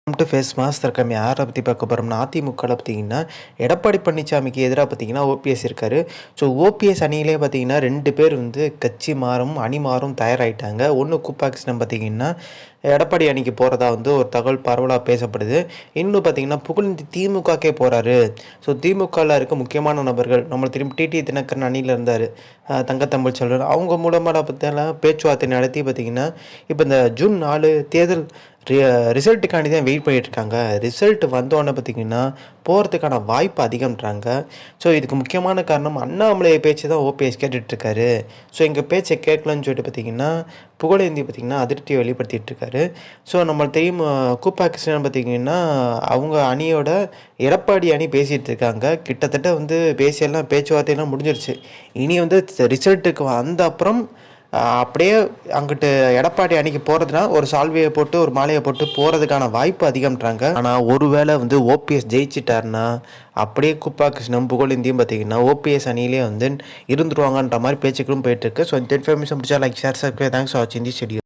To face mass தர்க்கம் யாரை பற்றி பார்க்க போகிறோம்னா அதிமுகவில் பார்த்தீங்கன்னா எடப்பாடி பழனிசாமிக்கு எதிராக பார்த்தீங்கன்னா ஓபிஎஸ் இருக்கார். ஸோ ஓபிஎஸ் அணியிலே பார்த்தீங்கன்னா 2 பேர் வந்து கட்சி மாறும் அணி மாறும் தயாராகிட்டாங்க. ஒன்று கூப்பாகிருஷ்ணன் பார்த்தீங்கன்னா எடப்பாடி அணிக்கு போகிறதா வந்து ஒரு தகவல் பரவலாக பேசப்படுது. இன்னும் பார்த்தீங்கன்னா புகழேந்தி திமுகக்கே போகிறாரு. ஸோ திமுகவில் இருக்க முக்கியமான நபர்கள் நம்ம திரும்பி டிடி தினகரன் அணியில் இருந்தார், தங்கத்தமிழ் செல்வன், அவங்க மூலமாக பார்த்தீங்கன்னா பேச்சுவார்த்தை நடத்தி பார்த்தீங்கன்னா இப்போ இந்த ஜூன் 4 தேர்தல் ரிசல்ட்டுக்காண்டி தான் வெயிட் பண்ணிகிட்ருக்காங்க. ரிசல்ட் வந்தோடனே பார்த்திங்கன்னா போகிறதுக்கான வாய்ப்பு அதிகம்ன்றாங்க. ஸோ இதுக்கு முக்கியமான காரணம் அண்ணாமலை பேச்சு தான் ஓபிஎஸ் கேட்டுட்ருக்காரு. ஸோ எங்கள் பேச்சை கேட்கலன்னு சொல்லிட்டு பார்த்திங்கன்னா புகழேந்தி பார்த்திங்கன்னா அதிருப்தியை வெளிப்படுத்திகிட்ருக்காரு. ஸோ நம்ம தெரியும் கூப்பாகிருஷ்ணன் பார்த்திங்கன்னா அவங்க அணியோட எடப்பாடி அணி பேசிகிட்டு இருக்காங்க. கிட்டத்தட்ட வந்து பேசியெல்லாம் பேச்சுவார்த்தையெல்லாம் முடிஞ்சிருச்சு. இனி வந்து ரிசல்ட்டுக்கு வந்த அப்புறம் அப்படியே அங்கிட்டு எடப்பாடி அணிக்கு போகிறதுனா ஒரு சால்வையை போட்டு ஒரு மாலையை போட்டு போகிறதுக்கான வாய்ப்பு அதிகம்ன்றாங்க. ஆனால் ஒருவேளை வந்து ஓபிஎஸ் ஜெயிச்சிட்டாருன்னா அப்படியே கூப்பாகிருஷ்ணன் புகழேந்தியும் பார்த்தீங்கன்னா ஓபிஎஸ் அணியிலே வந்து இருந்துருவாங்கன்ற மாதிரி பேச்சுக்களும் போயிட்டுருக்கு. ஸோ இந்த இன்ஃபர்மேஷன் பிடிச்சா like share subscribe. Thanks for வாட்சிங் திஸ் வீடியோ.